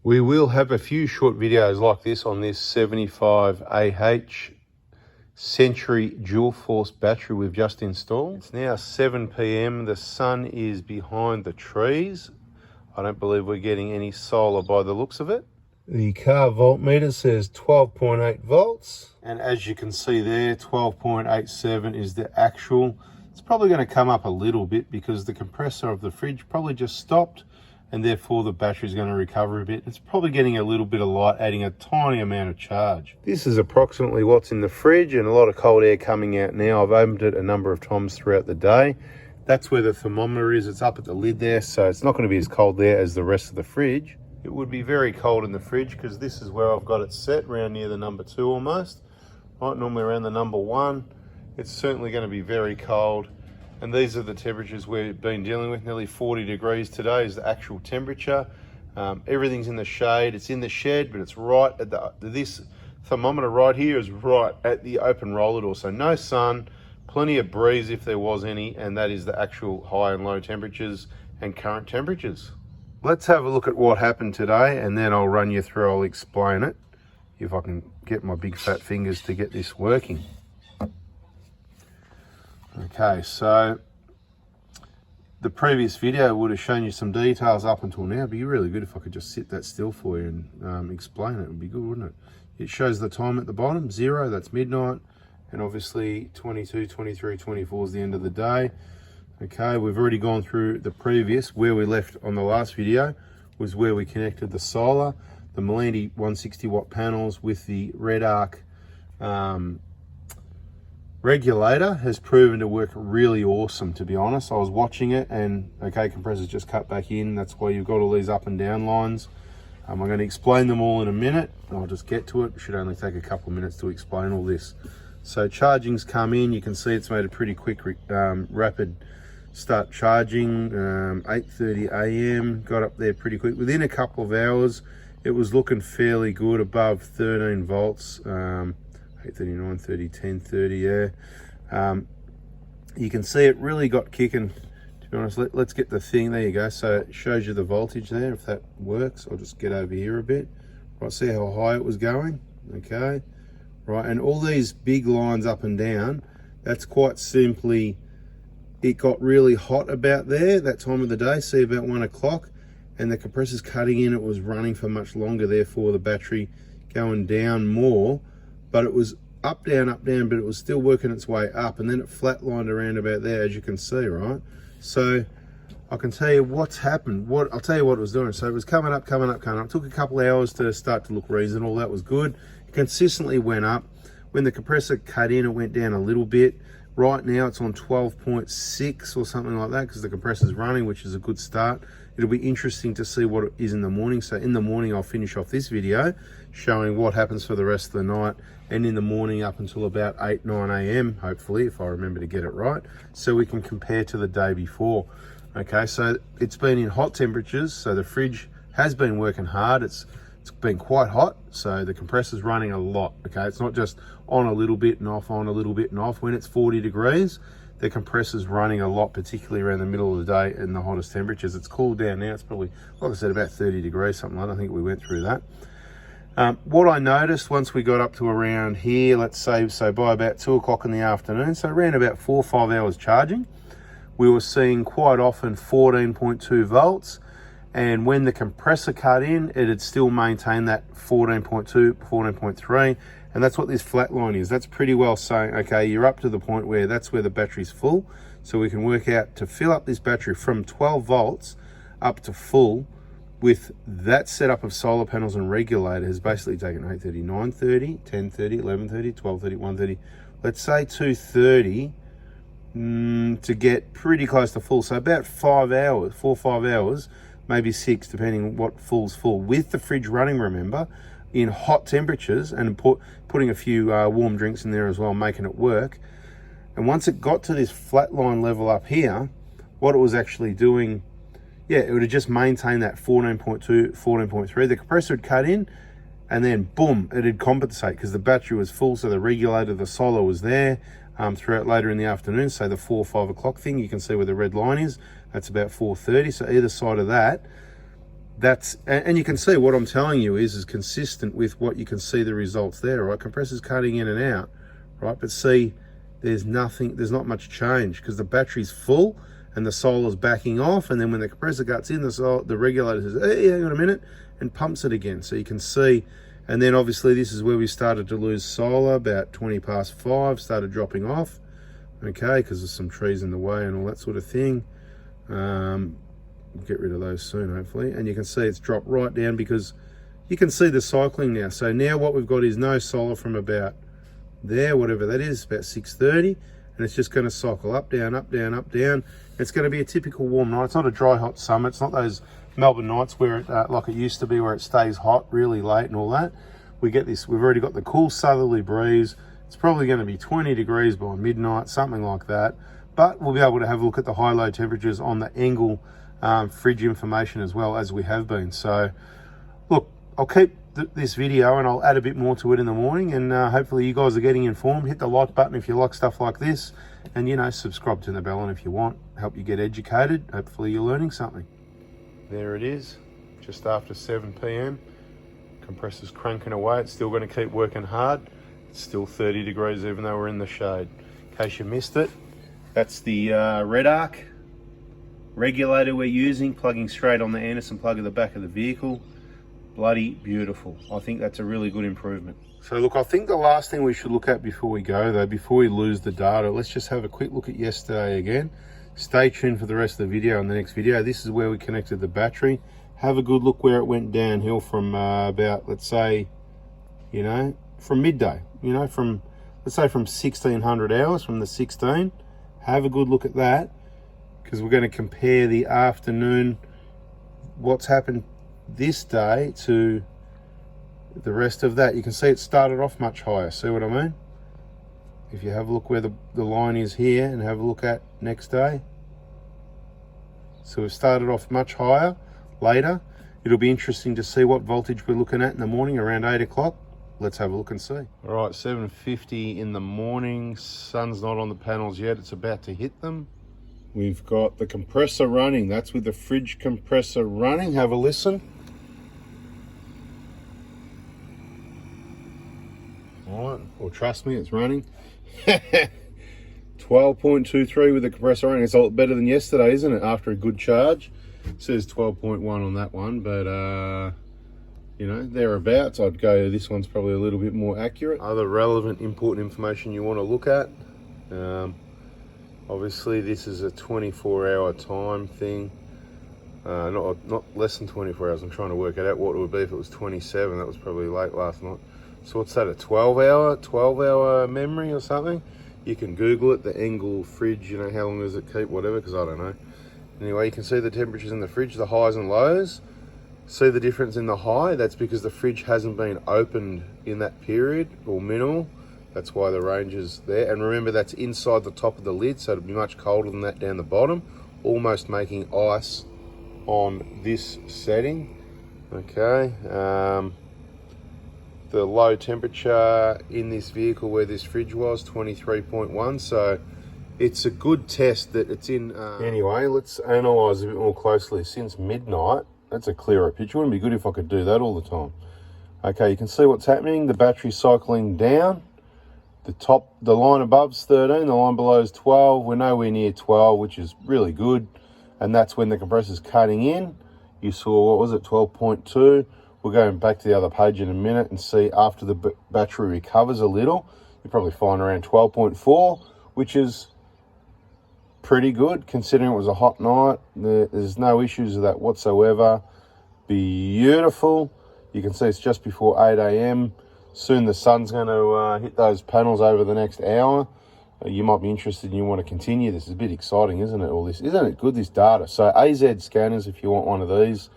We will have a few short videos like this on this 75AH Century dual force battery we've just installed. It's now 7 p.m. The sun is behind the trees. I don't believe we're getting any solar by the looks of it. The car voltmeter says 12.8 volts. And as you can see there, 12.87 is the actual. It's probably going to come up a little bit because the compressor of the fridge probably just stopped, and therefore the battery is going to recover a bit. It's probably getting a little bit of light, adding a tiny amount of charge. This is approximately what's in the fridge, and a lot of cold air coming out now. I've opened it a number of times throughout the day. That's where the thermometer is. It's up at the lid there, so it's not going to be as cold there as the rest of the fridge. It would be very cold in the fridge because this is where I've got it set, around near the number 2 almost. Right, normally around the number 1. It's certainly going to be very cold. And these are the temperatures we've been dealing with. Nearly 40 degrees today is the actual temperature. Everything's in the shade. It's in the shed, but it's right at this thermometer right here is right at the open roller door. So no sun, plenty of breeze if there was any, and that is the actual high and low temperatures and current temperatures. Let's have a look at what happened today, and then I'll run you through, I'll explain it, if I can get my big fat fingers to get this working. Okay, so the previous video would have shown you some details up until now, but it'd be really good if I could just sit that still for you and explain it. It would be good, wouldn't it? It shows the time at the bottom, 0, that's midnight, and obviously 22, 23, 24 is the end of the day. Okay, we've already gone through the previous. Where we left on the last video was where we connected the solar, the Melandri 160 watt panels with the Red Arc regulator has proven to work really awesome, to be honest. I was watching it and, okay, compressor's just cut back in. That's why you've got all these up and down lines. I'm going to explain them all in a minute. I'll just get to it. It should only take a couple of minutes to explain all this. So charging's come in. You can see it's made a pretty quick rapid start charging. 8:30 a.m. got up there pretty quick. Within a couple of hours, it was looking fairly good, above 13 volts. 8:30, 9:30, 10:30, yeah. You can see it really got kicking, to be honest. Let's get the thing, there you go. So it shows you the voltage there, if that works. I'll just get over here a bit. Right, see how high it was going? Okay. Right, and all these big lines up and down, that's quite simply, it got really hot about there, that time of the day, see about 1 o'clock, and the compressor's cutting in, it was running for much longer, therefore the battery going down more. But it was up, down, but it was still working its way up, and then it flatlined around about there, as you can see, right? So I can tell you what's happened. I'll tell you what it was doing. So it was coming up. It took a couple of hours to start to look reasonable. That was good. It consistently went up. When the compressor cut in, it went down a little bit. Right now it's on 12.6 or something like that because the compressor's running, which is a good start. It'll be interesting to see what it is in the morning. So in the morning, I'll finish off this video showing what happens for the rest of the night, and in the morning up until about 8, 9 a.m, hopefully, if I remember to get it right, so we can compare to the day before. Okay, so it's been in hot temperatures, so the fridge has been working hard. It's been quite hot, so the compressor's running a lot. Okay, it's not just on a little bit and off, on a little bit and off. When it's 40 degrees, the compressor's running a lot, particularly around the middle of the day in the hottest temperatures. It's cooled down now. It's probably, like I said, about 30 degrees, something like that. I think we went through that. What I noticed once we got up to around here, let's say, so by about 2 o'clock in the afternoon, so around about 4 or 5 hours charging, we were seeing quite often 14.2 volts. And when the compressor cut in, it had still maintained that 14.2, 14.3. And that's what this flat line is. That's pretty well saying, okay, you're up to the point where that's where the battery's full. So we can work out to fill up this battery from 12 volts up to full with that setup of solar panels and regulator has basically taken 8:30, 9:30, 10:30, 11:30, 12:30, 1:30, let's say 2:30 to get pretty close to full. So about 5 hours, 4 or 5 hours, maybe 6, depending on what full's full, with the fridge running, remember, in hot temperatures, and putting a few warm drinks in there as well, making it work. And once it got to this flatline level up here, what it was actually doing, yeah, it would have just maintained that 14.2, 14.3. The compressor would cut in, and then boom, it'd compensate because the battery was full, so the regulator, the solar was there throughout later in the afternoon. So the 4 or 5 o'clock thing, you can see where the red line is. That's about 4:30. So either side of that, and you can see what I'm telling you is consistent with what you can see the results there, right? Compressors cutting in and out, right? But see, there's not much change because the battery's full and the solar's backing off, and then when the compressor cuts in, the regulator says, hey, hang on a minute, and pumps it again. So you can see, and then obviously this is where we started to lose solar about 20 past 5, started dropping off, okay, because there's some trees in the way and all that sort of thing. We'll get rid of those soon, hopefully. And you can see it's dropped right down because you can see the cycling now. So now what we've got is no solar from about there, whatever that is, about 6:30, and it's just going to cycle up, down, up, down, up, down. It's going to be a typical warm night. It's not a dry, hot summer. It's not those Melbourne nights where it, like it used to be, where it stays hot really late and all that. We get this, we've already got the cool southerly breeze. It's probably going to be 20 degrees by midnight, something like that. But we'll be able to have a look at the high-low temperatures on the Engel fridge information as well, as we have been. So look, I'll keep this video and I'll add a bit more to it in the morning, and hopefully you guys are getting informed. Hit the like button if you like stuff like this, and subscribe to the bell, and if you want, help you get educated. Hopefully you're learning something. There it is, just after 7 p.m. Compressor's cranking away. It's still going to keep working hard. It's still 30 degrees even though we're in the shade. In case you missed it, that's the Red Arc regulator we're using, plugging straight on the Anderson plug at the back of the vehicle. Bloody beautiful. I think that's a really good improvement. So look, I think the last thing we should look at before we go though, before we lose the data, let's just have a quick look at yesterday again. Stay tuned for the rest of the video. In the next video, this is where we connected the battery. Have a good look where it went downhill from about, let's say, from midday, from, let's say from 1600 hours, from the 16. Have a good look at that, because we're going to compare the afternoon, what's happened this day to the rest of that. You can see it started off much higher. See what I mean? If you have a look where the line is here and have a look at next day. So we've started off much higher later. It'll be interesting to see what voltage we're looking at in the morning around 8 o'clock. Let's have a look and see. All right, 7:50 in the morning. Sun's not on the panels yet. It's about to hit them. We've got the compressor running. That's with the fridge compressor running. Have a listen. All right, well, trust me, it's running. 12.23 with the compressor running. It's a lot better than yesterday, isn't it? After a good charge. It says 12.1 on that one, but thereabouts. I'd go, this one's probably a little bit more accurate. Other relevant important information you want to look at. Obviously this is a 24-hour time thing. Not less than 24 hours. I'm trying to work it out what it would be if it was 27. That was probably late last night. So what's that, a 12-hour memory or something? You can Google it, the Engel fridge, how long does it keep, whatever, because I don't know. Anyway, you can see the temperatures in the fridge, the highs and lows. See the difference in the high? That's because the fridge hasn't been opened in that period, or minimal. That's why the range is there. And remember, that's inside the top of the lid, so it'll be much colder than that down the bottom, almost making ice on this setting. Okay. The low temperature in this vehicle where this fridge was, 23.1. So it's a good test that it's in. Anyway, let's analyze a bit more closely. Since midnight, that's a clearer picture. Wouldn't it be good if I could do that all the time? Okay, you can see what's happening. The battery's cycling down. The line above's 13, the line below is 12. We're nowhere near 12, which is really good. And that's when the compressor's cutting in. You saw, what was it, 12.2. We're going back to the other page in a minute and see after the battery recovers a little. You'll probably find around 12.4, which is pretty good considering it was a hot night. There's no issues with that whatsoever. Beautiful. You can see it's just before 8 a.m. Soon the sun's going to hit those panels over the next hour. You might be interested and you want to continue. This is a bit exciting, isn't it, all this? Isn't it good, this data? So AZ scanners, if you want one of these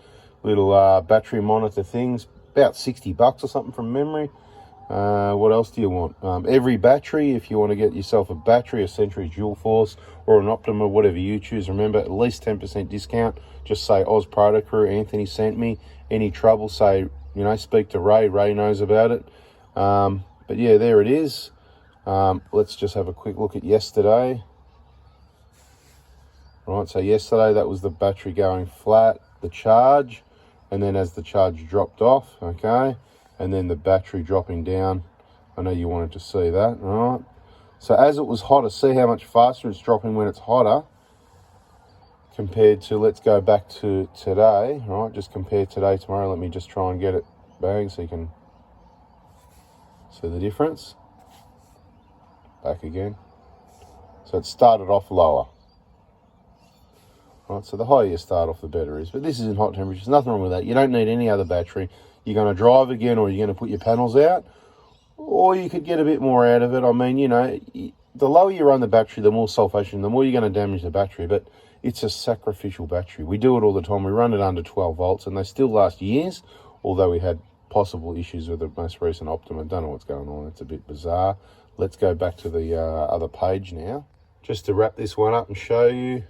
little battery monitor things, about $60 or something from memory. What else do you want? Every battery, if you want to get yourself a battery, a Century Dual Force or an Optima, whatever you choose. Remember, at least 10% discount. Just say Oz Proto Crew, Anthony sent me. Any trouble, say, speak to Ray. Ray knows about it. But yeah, there it is. Let's just have a quick look at yesterday. Right, so yesterday that was the battery going flat, the charge. and then as the charge dropped off, okay, and then the battery dropping down. I know you wanted to see that, all right? So as it was hotter, see how much faster it's dropping when it's hotter compared to, let's go back to today, all right? Just compare today, tomorrow. Let me just try and get it bang so you can see the difference. Back again. So it started off lower. Right, so the higher you start off, the better it is. But this is in hot temperatures. Nothing wrong with that. You don't need any other battery. You're going to drive again, or you're going to put your panels out, or you could get a bit more out of it. I mean, you know, the lower you run the battery, the more sulfation, the more you're going to damage the battery. But it's a sacrificial battery. We do it all the time. We run it under 12 volts, and they still last years, although we had possible issues with the most recent Optima. Don't know what's going on. It's a bit bizarre. Let's go back to the other page now. Just to wrap this one up and show you.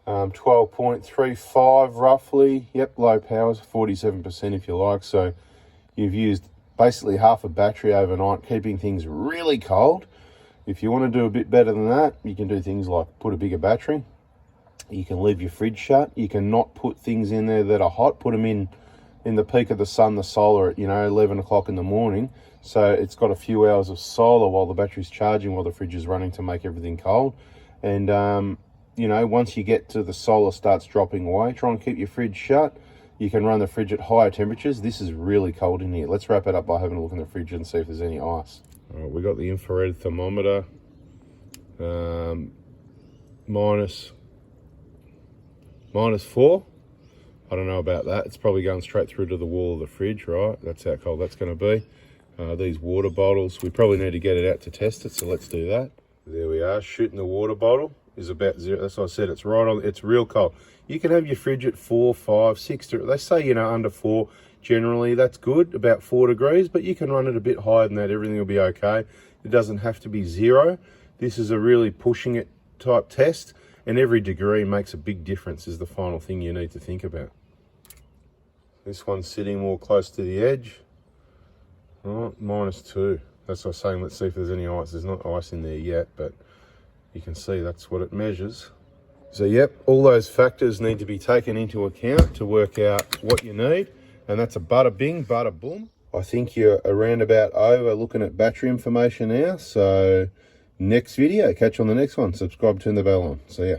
12.35 roughly. Yep, low powers, 47% if you like. So you've used basically half a battery overnight, keeping things really cold. If you want to do a bit better than that, you can do things like put a bigger battery. You can leave your fridge shut. You can not put things in there that are hot. Put them in the peak of the sun, the solar at, 11 o'clock in the morning. So it's got a few hours of solar while the battery's charging, while the fridge is running to make everything cold. And, once you get to the solar starts dropping away, try and keep your fridge shut. You can run the fridge at higher temperatures. This is really cold in here. Let's wrap it up by having a look in the fridge and see if there's any ice. All right, we got the infrared thermometer. Minus 4. I don't know about that. It's probably going straight through to the wall of the fridge, right? That's how cold that's going to be. These water bottles, we probably need to get it out to test it, so let's do that. There we are, shooting the water bottle is about 0. That's what I said, it's right on, it's real cold. You can have your fridge at 4, 5, 6, they say, under 4, generally that's good, about 4 degrees, but you can run it a bit higher than that, everything will be okay. It doesn't have to be 0. This is a really pushing it type test, and every degree makes a big difference is the final thing you need to think about. This one's sitting more close to the edge. All right, -2. That's what I was saying. Let's see if there's any ice. There's not ice in there yet, but you can see that's what it measures. So, yep, all those factors need to be taken into account to work out what you need. And that's a bada bing, bada boom. I think you're around about over looking at battery information now. So, next video, catch you on the next one. Subscribe, turn the bell on. See ya.